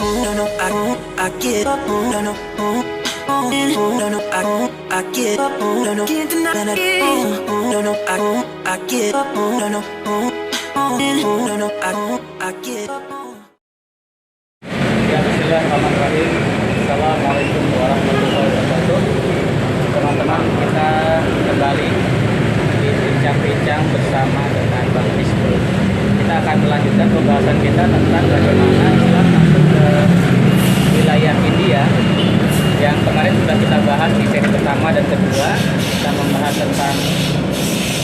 no, no, I get up, no, no, no, no, I get up, no, no, can't deny that, no, no, I get up, no, no, no, no, I get up. Ya, bismillahirrahmanirrahim. Assalamualaikum warahmatullahi wabarakatuh. Teman-teman, kita kembali di bincang-bincang bersama dengan Bang Rizky. Kita akan melanjutkan pembahasan kita tentang bagaimana Islam masuk ke wilayah India. Yang kemarin sudah kita bahas di seri pertama dan kedua. Kita membahas tentang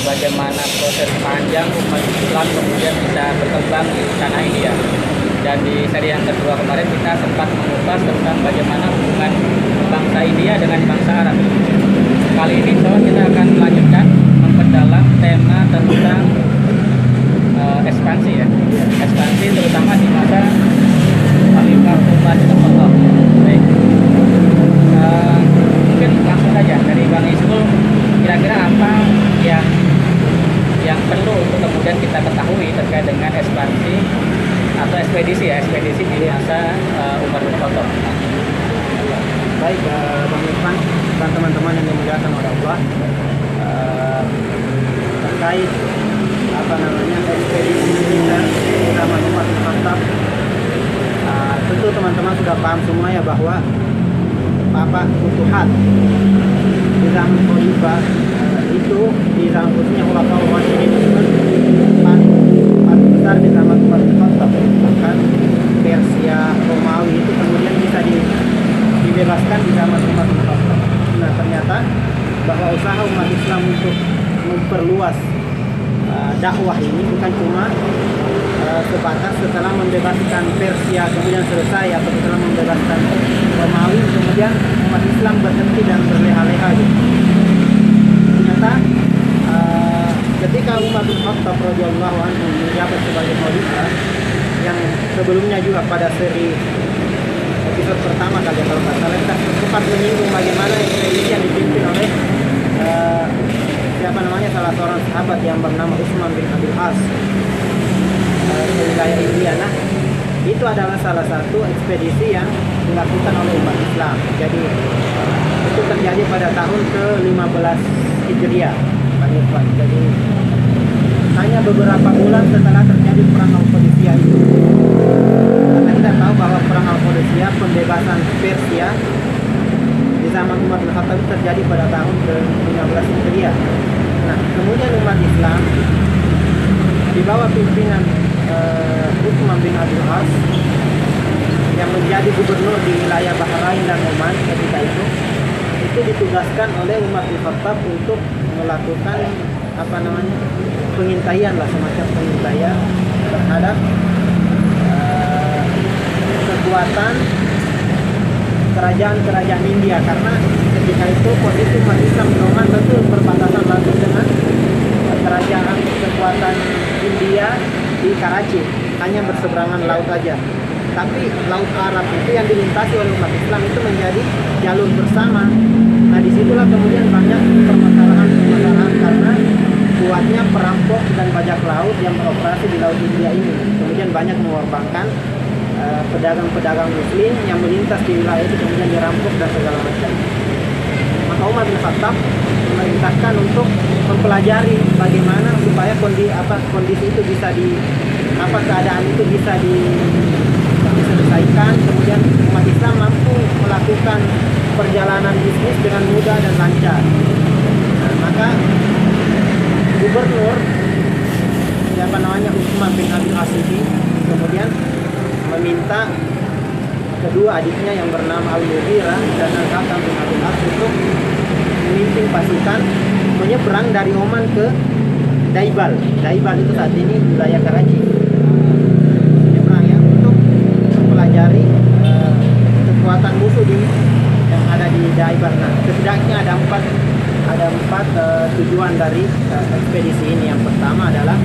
bagaimana proses panjang umat Islam kemudian bisa berkembang di tanah India. Dan di seri yang kedua kemarin kita sempat mengupas tentang bagaimana hubungan bangsa India dengan bangsa Arab. Kali ini kita akan melanjutkan memperdalam tema tentang ekspansi ya. Ekspansi terutama di masa Khalifah Umar bin Khattab. Baik. Mungkin langsung saja dari Bang Ismul, kira-kira apa yang perlu untuk kemudian kita ketahui terkait dengan ekspansi atau ekspedisi di masa Umar bin Khattab. Baik, Bang Irfan dan teman-teman yang dimuliakan oleh Allah, terkait ekspedisi kita zaman Umar bin Khattab, tentu teman-teman sudah paham semua ya bahwa Futuhat di zaman Khalifah itu di zaman khususnya Khulafaur Rasyidin itu kan paling besar di zaman Umar bin Khattab. Bahkan Persia, Romawi itu kemudian bisa dibebaskan di zaman Umar bin Khattab. Nah, ternyata bahwa usaha umat Islam untuk memperluas dakwah ini bukan cuma sebatas setelah membebaskan Persia kemudian selesai, atau setelah membebaskan Romawi kemudian umat Islam berhenti dan berleha-leha gitu. Ternyata ketika Umar bin Khattab radhiyallahu anhu menjabat sebagai khalifah, yang sebelumnya juga pada seri episode pertama kali kalau nggak salah kita sempat menyinggung bagaimana ekspedisi yang dipimpin oleh salah seorang sahabat yang bernama Utsman bin Abil As ke wilayah India. Nah, itu adalah salah satu ekspedisi yang dilakukan oleh umat Islam. Jadi itu terjadi pada tahun ke-15 Hijriah, Pak Irfan. Jadi hanya beberapa bulan setelah terjadi perang Al-Qadisiyah itu. Karena kita tahu bahwa perang Al-Qadisiyah, pembebasan Persia di zaman Umar bin Khattab terjadi pada tahun ke-15 Hijriah. Nah, kemudian umat Islam di bawah pimpinan Utsman bin Abil As yang menjadi gubernur di wilayah Bahrain dan Oman ketika itu ditugaskan oleh Umar bin Khattab untuk melakukan pengintaian lah, semacam pengintaian terhadap kekuatan kerajaan India, karena ketika itu posisi umat Islam di Oman betul berbatasan langsung dengan kerajaan kekuatan India di Karachi, hanya berseberangan laut saja. Tapi Laut Arab itu yang dilintasi oleh umat Islam itu menjadi jalur bersama. Nah, disitulah kemudian banyak permasalahan karena kuatnya perampok dan bajak laut yang beroperasi di Laut India ini. Kemudian banyak mengorbankan pedagang-pedagang muslim yang melintas di wilayah itu, kemudian dirampok dan segala macam. Maka Umar bin Khattab memerintahkan untuk mempelajari bagaimana supaya kondisi itu bisa keadaan itu bisa diselesaikan, kemudian umat Islam mampu melakukan perjalanan bisnis dengan mudah dan lancar. Nah, maka gubernur Utsman bin Abil As ini kemudian meminta kedua adiknya yang bernama Al-Mughirah dan Al-Hakam bin Abil As untuk memimpin pasukan menyeberang dari Oman ke Daibal. Daibal itu saat ini wilayah Karachi. Menyeberang ya untuk mempelajari kekuatan musuh yang ada di Daibal. Nah, setidaknya ada empat tujuan dari ekspedisi ini. Yang pertama adalah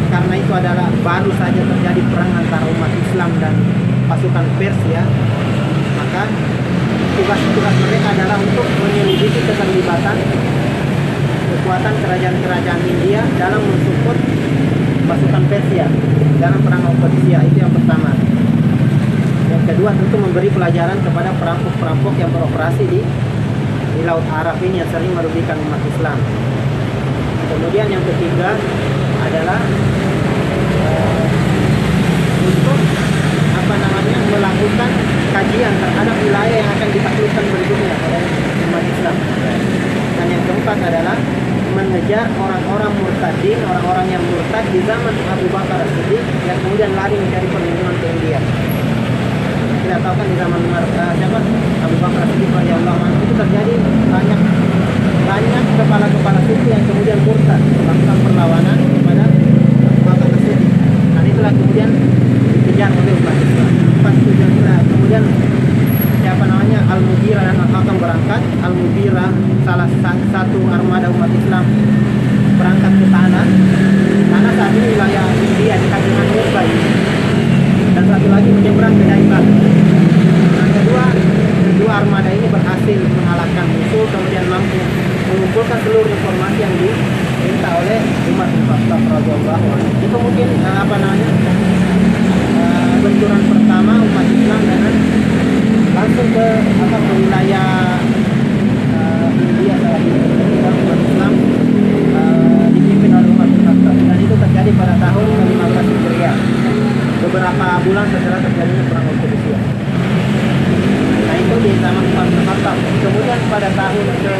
karena itu adalah baru saja terjadi perang antara umat Islam dan pasukan Persia, maka tugas mereka adalah untuk menyelidiki keterlibatan kekuatan kerajaan-kerajaan India dalam mensupport pasukan Persia dalam perang Persia. Itu yang pertama. Yang kedua tentu memberi pelajaran kepada perampok-perampok yang beroperasi di Laut Arab ini yang sering merugikan umat Islam. Kemudian yang ketiga adalah untuk melakukan kajian terhadap wilayah yang akan ditaklukkan berikutnya oleh umat Islam. Dan yang keempat adalah mengejar orang-orang murtadin, orang-orang yang murtad di zaman Abu Bakar As-Siddiq yang kemudian lari mencari perlindungan ke India. Kita tahu kan di zaman Abu Bakar As-Siddiq radhiyallahu anhu itu terjadi banyak kepala-kepala suku yang kemudian murtad melakukan perlawanan kepada Abu Bakar As-Siddiq. Dan itulah kemudian dikejar oleh umat Islam. Kemudian Al-Mughirah dan Al-Hakam berangkat. Al-Mughirah salah satu armada umat Islam berangkat ke sana karena saat ini wilayah India di kaki Mumbai, dan satu lagi menyeberang ke Jaipal. Yang kedua armada ini berhasil mengalahkan musuh, kemudian mampu mengumpulkan seluruh informasi yang diminta oleh Umar bin Khattab radhiyallahu anhu. Itu mungkin benturan pertama umat Islam dengan langsung ke wilayah India saat ini. Umat Islam dipimpin oleh Umar bin Khattab, dan itu terjadi pada tahun 15 Hijriah, beberapa bulan setelah terjadinya perang Qadisiyah. Nah itu di zaman Umar bin Khattab. Kemudian pada tahun ke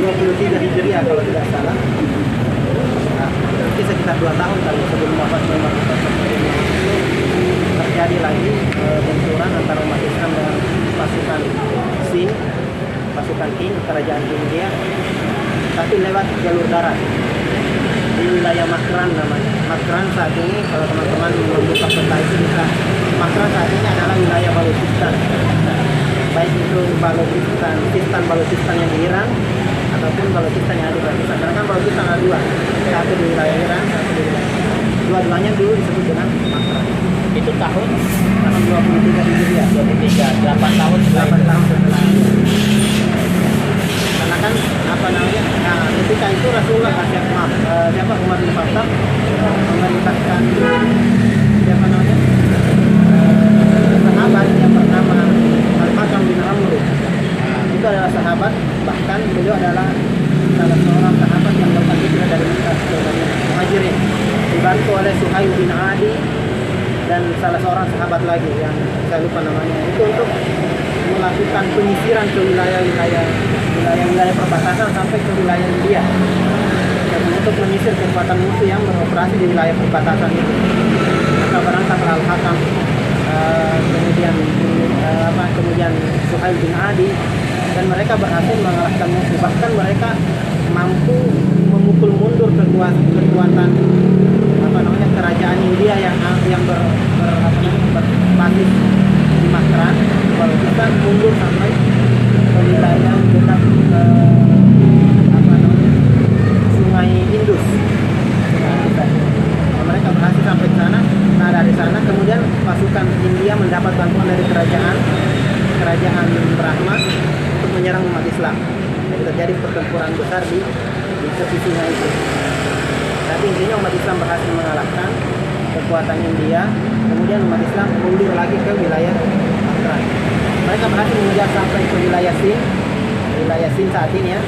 23 Hijriah kalau tidak salah, mungkin sekitar 2 tahun kali sebelum wafatnya Umar bin Khattab, terjadi lagi benturan antara umat Islam dengan pasukan Qing, pasukan Qing, kerajaan India, tapi lewat jalur darat di wilayah Makran namanya. Makran saat ini kalau teman-teman membuka peta itu bisa, Makran saat ini adalah wilayah Balochistan, baik itu Balochistan yang di Iran ataupun Balochistan yang ada di Pakistan. Karena kan Balochistan ada dua, satu di wilayah Iran, satu di wilayah, dua-duanya dulu disebut dengan Makran. Itu tahun 23 Hijriah, 8 tahun setelah karena kan ketika itu Rasulullah Umar bin Khattab memerintahkan sahabat yang bernama Al-Hakam bin Amr. Itu adalah sahabat, bahkan beliau adalah salah seorang sahabat yang melakukan hijrah dari Mekah ke Muhajirin, dibantu oleh Suhail bin Adi dan salah seorang sahabat lagi yang saya lupa namanya, itu untuk melakukan penyisiran ke wilayah perbatasan sampai ke wilayah India, dan untuk menyisir kekuatan musuh yang beroperasi di wilayah perbatasan itu. Maka berangkat Al-Hakam, kemudian Suhail bin Adi, dan mereka berhasil mengalahkan musuh. Bahkan mereka mampu memukul mundur kekuatan kerajaan India yang berbasis di Makran, Balochistan, mundur sampai ke wilayah dekat Sungai Indus. Mereka berhasil sampai ke sana. Nah dari sana kemudian pasukan India mendapat bantuan dari kerajaan Brahma untuk menyerang umat Islam. Jadi terjadi pertempuran besar di tepi sungai itu. Tapi intinya umat Islam berhasil mengalahkan kekuatan India. Kemudian umat Islam mundur lagi ke wilayah Makran. Mereka berhasil mengejar sampai ke wilayah Sin saat ini ya.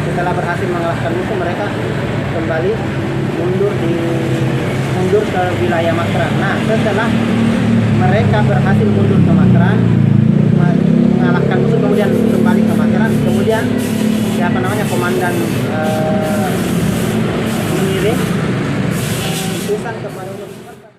Setelah berhasil mengalahkan musuh, mereka kembali mundur ke wilayah Makran. Nah setelah mereka berhasil mundur ke Makran, mengalahkan musuh, kemudian kembali ke Makran, kemudian komandan mengirim utusan kepada Umar bin Khattab